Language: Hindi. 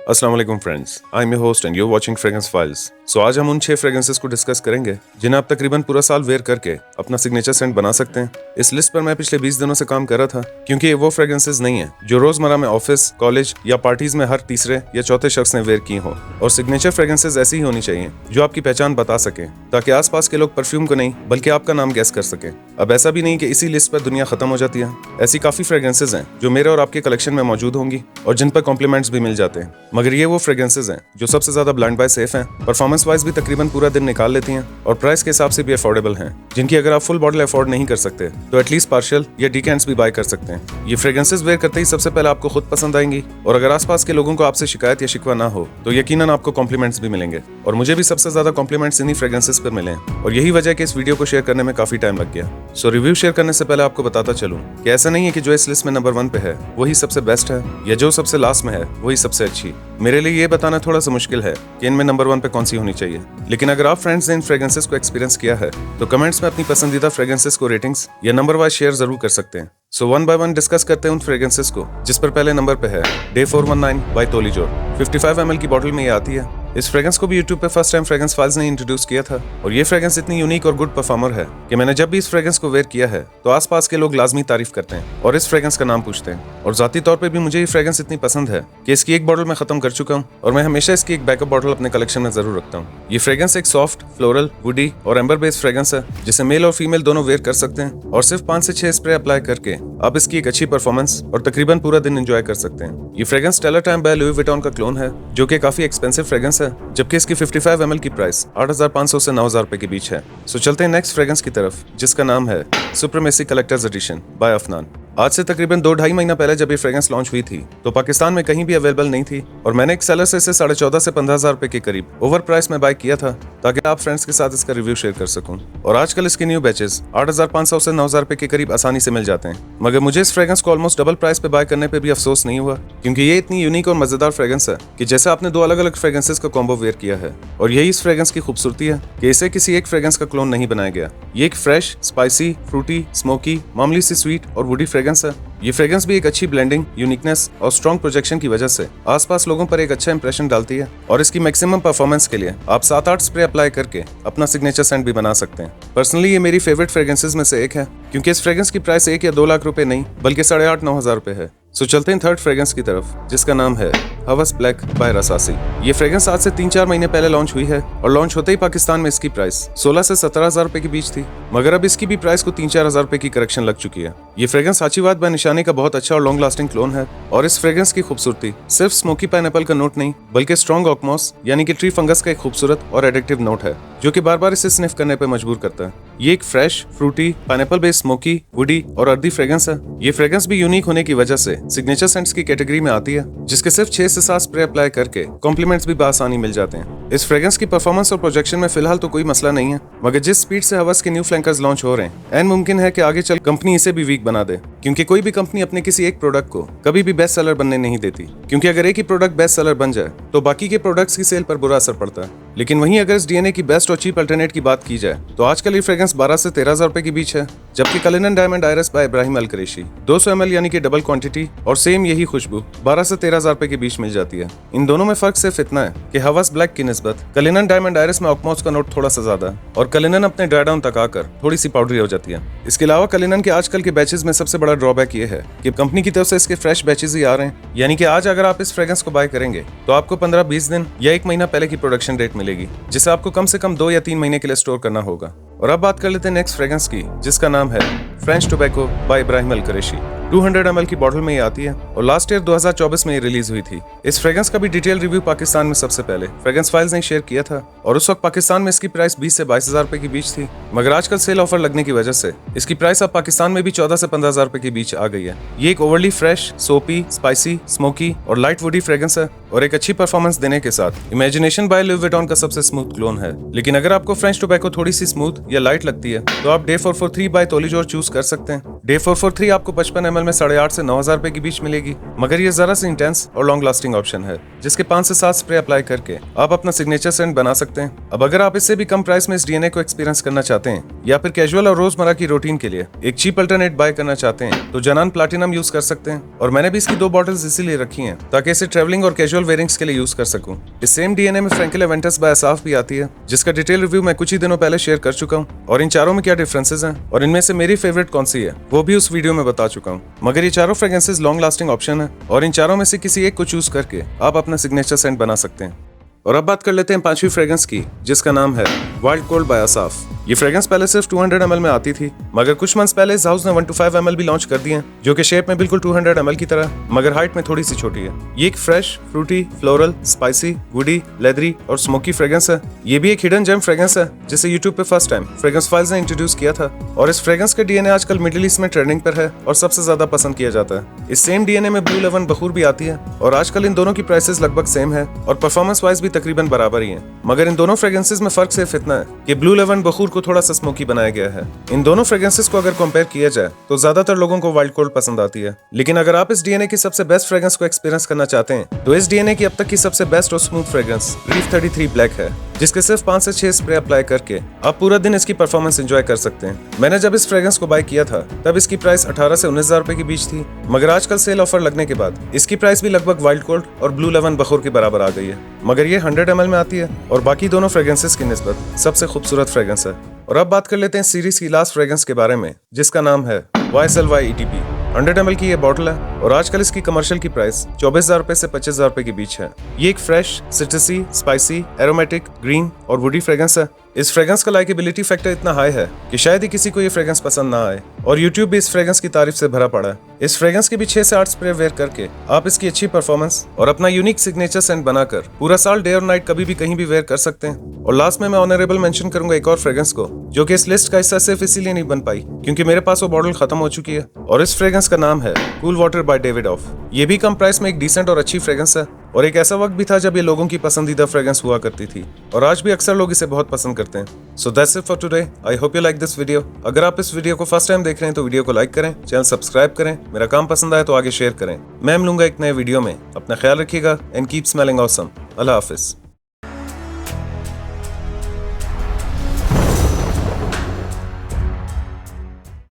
अस्सलाम वालेकुम friends, I am your host and you watching fragrance files. So आज हम उन 6 फ्रेग्रेंसेस को डिस्कस करेंगे जिन्हें आप तकरीबन पूरा साल वेयर करके अपना सिग्नेचर सेंट बना सकते हैं। इस लिस्ट पर मैं पिछले 20 दिनों से काम कर रहा था क्योंकि ये वो फ्रेग्रेंसेस नहीं है जो रोजमर्रा में ऑफिस, कॉलेज या पार्टीज में हर तीसरे या चौथे शख्स ने वेयर की हो। और सिग्नेचर फ्रेग्रेंसेस ऐसी ही होनी चाहिए जो आपकी पहचान बता सके ताकि आसपास के लोग परफ्यूम को नहीं बल्कि आपका नाम गैस कर सके। अब ऐसा भी नहीं कि इसी लिस्ट पर दुनिया खत्म हो जाती है। ऐसी काफी फ्रेग्रेंसेस हैं जो मेरे और आपके कलेक्शन में मौजूद होंगी और जिन पर कॉम्प्लीमेंट्स भी मिल जाते हैं। मगर ये वो फ्रेग्रेंसेस हैं जो सबसे ज्यादा ब्लाइंड बाय सेफ हैं, परफॉर्मेंस वाइज भी तकरीबन पूरा दिन निकाल लेती हैं और प्राइस के हिसाब से भी अफोर्डेबल हैं, जिनकी अगर आप फुल बॉटल अफोर्ड नहीं कर सकते तो एटलीस्ट पार्शियल या डिकेंट्स भी बाय कर सकते हैं। ये फ्रेग्रेंसेस वेयर करते ही सबसे पहले आपको खुद पसंद आएंगी और अगर आसपास के लोगों को आपसे शिकायत या शिकवा ना हो तो यकीनन आपको कॉम्प्लीमेंट्स भी मिलेंगे। और मुझे भी सबसे ज्यादा कॉम्प्लीमेंट्स इन्हीं फ्रेग्रेंसेस पर मिले और यही वजह है कि इस वीडियो को शेयर करने में काफी टाइम लग गया। सो रिव्यू शेयर करने से पहले आपको बताता चलूं कि ऐसा नहीं है कि जो इस लिस्ट में नंबर 1 पे है वही सबसे बेस्ट है या जो सबसे लास्ट में है वही सबसे अच्छी। मेरे लिए ये बताना थोड़ा सा मुश्किल है कि इनमें नंबर 1 पे कौन सी होनी चाहिए, लेकिन अगर आप फ्रेंड्स ने इन फ्रेग्रेंसेस को एक्सपीरियंस किया है तो कमेंट्स में अपनी पसंदीदा फ्रेग्रेंसेस को रेटिंग्स या नंबर वाइज शेयर जरूर कर सकते हैं। So one by one discuss करते हैं उन फ्रेग्रेंसेस को जिस पर पहले नंबर पे है डे 419 बाय तोली जोर। 55 ml की बोतल में ये आती है। इस फ्रेग्रेंस को भी यूट्यूब पे फर्स्ट टाइम फ्रेग्रेंस फाइल्स ने इंट्रोड्यूस किया था और ये फ्रेग्रेंस इतनी यूनिक और गुड परफॉर्मर है कि मैंने जब भी इस फ्रेग्रेंस को वेयर किया है तो आसपास के लोग लाजमी तारीफ करते हैं और इस फ्रेग्रेंस का नाम पूछते हैं। और जाती तौर पे भी मुझे ये फ्रेग्रेंस इतनी पसंद है कि इसकी एक बॉटल मैं खत्म कर चुका हूँ और मैं हमेशा इसकी एक बैकअप बॉटल अपने कलेक्शन में जरूर रखता हूँ। ये फ्रेग्रेंस एक सॉफ्ट, फ्लोरल, वुडी और एम्बर बेस्ड फ्रेग्रेंस है जिसे मेल और फीमेल दोनों वेयर कर सकते हैं और सिर्फ 5 से 6 स्प्रे अप्लाई करके आप इसकी एक अच्छी परफॉर्मेंस और तकरीबन पूरा दिन एंजॉय कर सकते हैं। ये fragrance tailor time by Louis Vuitton का क्लोन है जो कि काफी एक्सपेंसिव फ्रेग्रेंस है, जबकि इसकी 55 ml की प्राइस 8,500 से 9,000 रुपए के बीच है। सो चलते हैं नेक्स्ट फ्रेग्रेंस की तरफ जिसका नाम है supremacy collector's edition by Afnan. आज से तकरीबन 2-2.5 महीना पहले जब ये फ्रेग्रेंस लॉन्च हुई थी तो पाकिस्तान में कहीं भी अवेलेबल नहीं थी और मैंने एक सेलर से इसे 14,500 से 15,000 रुपए के करीब ओवर प्राइस में बाय किया था ताकि आप फ्रेंड्स के साथ इसका रिव्यू शेयर कर सकूं। और आजकल इसके न्यू बैचेस 8,500 से 9,000 रुपए के करीब आसानी से मिल जाते हैं। मगर मुझे इस फ्रेग्रेंस को ऑलमोस्ट डबल प्राइस पे बाय करने पे भी अफसोस नहीं हुआ क्योंकि ये इतनी यूनिक और मजेदार फ्रेग्रेंस है कि जैसे आपने 2 अलग अलग फ्रेग्रेंसेस का कॉम्बो वेयर किया है। और यही इस फ्रेग्रेंस की खूबसूरती है कि इसे किसी एक फ्रेग्रेंस का क्लोन नहीं बनाया गया। ये एक फ्रेश, स्पाइसी, फ्रूटी, स्मोकी, मामूली सी स्वीट और वुडी फ्रेग्रेंस है। ये फ्रेग्रेंस भी एक अच्छी ब्लेंडिंग, यूनिकनेस और स्ट्रॉन्ग प्रोजेक्शन की वजह से आसपास लोगों पर एक अच्छा इंप्रेशन डालती है और इसकी मैक्सिमम परफॉर्मेंस के लिए आप 7-8 स्प्रे अप्लाई करके अपना सिग्नेचर सेंट भी बना सकते हैं। पर्सनली ये मेरी फेवरेट फ्रेग्रेंसेस में से एक है क्योंकि इस फ्रेग्रेंस की प्राइस 1 या 2 लाख रुपए नहीं बल्कि 8,500-9 हजार रुपए है। सो चलते हैं थर्ड फ्रेग्रेंस की तरफ जिसका नाम है हवस ब्लैक बाय रसासी। ये फ्रेग्रेंस आज से 3-4 महीने पहले लॉन्च हुई है और लॉन्च होते ही पाकिस्तान में इसकी प्राइस 16 से 17,000 रुपए के बीच थी, मगर अब इसकी भी प्राइस को 3-4 हजार रुपए की करेक्शन लग चुकी है। ये फ्रेग्रेंस साचीवाद बाय निशानी का बहुत अच्छा और लॉन्ग लास्टिंग क्लोन है और इस फ्रेग्रेंस की खूबसूरती सिर्फ स्मोकी पाइनएप्पल का नोट नहीं बल्कि स्ट्रॉन्ग ऑकमॉस यानी कि ट्री फंगस का एक खूबसूरत और एडिक्टिव नोट है जो कि बार बार इसे स्निफ करने पर मजबूर करता है। ये एक fresh, fruity, pineapple based smoky, woody और अर्दी फ्रेग्रेंस है। ये फ्रेग्रेंस भी यूनिक होने की वजह से सिग्नेचर सेंट्स की कैटेगरी में आती है जिसके सिर्फ 6 से 7 स्प्रे अप्लाई करके कॉम्प्लीमेंट्स भी बआसानी मिल जाते हैं। इस फ्रेग्रेंस की परफॉर्मेंस और प्रोजेक्शन में फिलहाल तो कोई मसला नहीं है, मगर जिस स्पीड से हवस के न्यू फ्लैंकर्स लॉन्च हो रहे हैं एंड मुमकिन है कि आगे चल कंपनी इसे भी वीक बना दे क्योंकि कोई भी कंपनी अपने किसी एक प्रोडक्ट को कभी भी बेस्ट सेलर बनने नहीं देती, क्योंकि अगर एक ही प्रोडक्ट बेस्ट सेलर बन जाए तो बाकी के प्रोडक्ट्स की सेल पर बुरा असर पड़ता है। लेकिन वहीं अगर इस डीएनए की बेस्ट और चीप अल्टरनेट की बात की जाए तो आजकल ये फ्रेग्रेंस 12 से 13,000 रुपए के बीच है, जबकि कलिनन डायमंड आयरस by Ibrahim Al Qurashi 200 ml यानी कि डबल क्वांटिटी और सेम यही खुशबू 12 से 13,000 रुपए के बीच मिल जाती है। इन दोनों में फर्क सिर्फ इतना है कि हवस ब्लैक की निस्बत कलिनन डायमंड आयरस में ऑकमॉस का नोट थोड़ा सा ज्यादा है और कलिनन अपने ड्राई डाउन तक आकर थोड़ी सी पाउडरी हो जाती है। इसके अलावा कलिनन के आजकल के बैचेस में सबसे बड़ा ड्रॉबैक ये है कि कंपनी की तरफ से इसके फ्रेश बैचेस ही आ रहे हैं, यानी कि आज अगर आप इस फ्रेग्रेंस को बाय करेंगे तो आपको 15-20 दिन या 1 महीना पहले की प्रोडक्शन डेट मिलेगी जिसे आपको कम से कम 2 या 3 महीने के लिए स्टोर करना होगा। और अब बात कर लेते हैं नेक्स्ट फ्रेग्रेंस की जिसका नाम है French tobacco bye Ibrahim Al Qurashi. 200 ml की बोतल में ये आती है और लास्ट ईयर 2024 में ये रिलीज हुई थी। इस फ्रेग्रेंस का भी डिटेल रिव्यू पाकिस्तान में सबसे पहले फ्रेग्रेंस फाइल्स ने शेयर किया था और उस वक्त पाकिस्तान में इसकी प्राइस 20 से 22,000 रुपए के बीच थी, मगर आजकल सेल ऑफर लगने की वजह से इसकी प्राइस अब पाकिस्तान में भी 14 से 15,000 रुपए के बीच आ गई है। ये एक ओवरली फ्रेश, सोपी, स्पाइसी, स्मोकी और लाइट वुडी फ्रेग्रेंस है और एक अच्छी परफॉर्मेंस देने के साथ इमेजिनेशन बाय लुई विटॉन का सबसे स्मूथ क्लोन है। लेकिन अगर आपको फ्रेंच टोबैको थोड़ी सी स्मूथ या लाइट लगती है तो आप डे 443 बाय तोली जोर चूज कर सकते हैं डे 443 आपको 55 ml में 8,500 से 9,000 रुपए के बीच मिलेगी, मगर ये जरा सा इंटेंस और लॉन्ग लास्टिंग ऑप्शन है, जिसके 5 से 7 स्प्रे अप्लाई करके आप अपना सिग्नेचर सेंट बना सकते हैं। अब अगर आप इससे भी कम प्राइस में इस डीएनए को एक्सपीरियंस करना चाहते हैं या फिर कैजुअल और रोजमर्रा की रूटीन के लिए एक चीप अल्टरनेट बाय करना चाहते हैं तो जनान प्लैटिनम यूज कर सकते हैं। और मैंने भी इसकी 2 बॉटल्स इसीलिए रखी हैं ताकि इसे ट्रैवलिंग और कैजुअल वेयरिंग्स के लिए यूज कर सकूं। इस सेम डीएनए में फ्रैंकल एवेंटस बाय असाफ भी आती है, जिसका डिटेल रिव्यू मैं कुछ ही दिनों पहले शेयर कर चुका हूं, और इन चारों में क्या डिफरेंसेस हैं और इनमें से मेरी फेवरेट कौन सी है वो भी उस वीडियो में बता चुका हूं। मगर ये चारों फ्रेग्रेंसेस लॉन्ग लास्टिंग ऑप्शन है और इन चारों में से किसी एक को चूज करके आप अपना सिग्नेचर सेंट बना सकते हैं। और अब बात कर लेते हैं 5वीं फ्रेग्रेंस की, जिसका नाम है वाइल्ड कोल्ड बाय असाफ। ये फ्रेग्रेंस पहले सिर्फ 200 ml में आती थी, मगर कुछ मंथ्स पहले इस हाउस ने 125 ml भी लॉन्च कर दिए हैं, जो कि शेप में बिल्कुल 200 ml की तरह मगर हाइट में थोड़ी सी छोटी है। ये एक fresh, fruity, floral, spicy, woody, leathery और स्मोकी फ्रेग्रेंस है। ये भी एक हिडन जेम फ्रेग्रेंस है जिसे यूट्यूब पे फर्स्ट टाइम फ्रेग्रेंस फाइल्स ने इंट्रोड्यूस किया था, और इस फ्रेग्रेंस के डीएनए आजकल मिडिल ईस्ट में ट्रेंडिंग पर है और सबसे ज्यादा पसंद किया जाता है। इस सेम डीएनए में ब्लू लेवन बखूर भी आती है और आजकल इन दोनों की प्राइसेस लगभग सेम है और परफॉर्मेंस वाइज भी तकरीबन बराबर ही है। मगर इन दोनों फ्रेग्रेंसेस में फर्क सिर्फ इतना है कि ब्लू लेवन बखूर को थोड़ा सा स्मोकी बनाया गया है। इन दोनों फ्रेग्रेंसेस को अगर कंपेयर किया जाए तो ज्यादातर लोगों को वाइल्ड कोल्ड पसंद आती है, लेकिन अगर आप इस डीएनए की सबसे बेस्ट फ्रेग्रेंस को एक्सपीरियंस करना चाहते हैं तो इस डीएनए की अब तक की सबसे बेस्ट और स्मूथ फ्रेग्रेंस रीफ 33 ब्लैक है, जिसके सिर्फ 5 से 6 स्प्रे अप्लाई करके आप पूरा दिन इसकी परफॉर्मेंस एंजॉय कर सकते हैं। मैंने जब इस फ्रेग्रेंस को बाय किया था तब इसकी प्राइस 18 से 19,000 रुपए के बीच थी, मगर आजकल सेल ऑफर लगने के बाद इसकी प्राइस भी लगभग वाइल्ड कोल्ड और ब्लू लेवन बखूर के बराबर आ गई है। मगर ये 100 ml में आती है और बाकी दोनों फ्रेग्रेंसेस की निस्बत सबसे खूबसूरत फ्रेग्रेंस है। और अब बात कर लेते हैं सीरीज की लास्ट फ्रेग्रेंस के बारे में, जिसका नाम है YSL ETP। 100 ml की ये बॉटल है और आजकल इसकी कमर्शियल की प्राइस 24,000 रुपए से 25,000 रुपए के बीच है। ये एक फ्रेश, सिट्रसी, स्पाइसी, एरोमेटिक, ग्रीन और वुडी फ्रेग्रेंस है। इस फ्रेग्रेंस का लाइकेबिलिटी फैक्टर इतना हाई है कि शायद ही किसी को ये फ्रेग्रेंस पसंद ना आए, और YouTube भी इस फ्रेग्रेंस की तारीफ से भरा पड़ा है। इस फ्रेग्रेंस के भी 6 से 8 स्प्रे वेयर करके आप इसकी अच्छी परफॉर्मेंस और अपना यूनिक सिग्नेचर सेंट बनाकर पूरा साल डे और नाइट कभी भी कहीं भी वेयर कर सकते हैं। और लास्ट में मैं ऑनरेबल मेंशन करूंगा एक और फ्रेग्रेंस को, जो कि इस लिस्ट का हिस्सा सिर्फ इसीलिए नहीं बन पाई क्योंकि मेरे पास वो बॉटल खत्म हो चुकी है, और इस फ्रेग्रेंस का नाम है कूल वाटर बाय डेविडॉफ। ये भी कम प्राइस में एक डिसेंट और अच्छी फ्रेग्रेंस है, और एक ऐसा वक्त भी था जब ये लोगों की पसंदीदा फ्रेग्रेंस हुआ करती थी, और आज भी अक्सर लोग इसे बहुत पसंद करते हैं। So that's it for today. I hope you like this video. अगर आप इस वीडियो को फर्स्ट टाइम देख रहे हैं तो वीडियो को लाइक करें, चैनल सब्सक्राइब करें, मेरा काम पसंद आए तो आगे शेयर करें। मैं मिलूंगा एक नए वीडियो में। अपना ख्याल रखिएगा and keep smelling awesome. Allah Hafiz.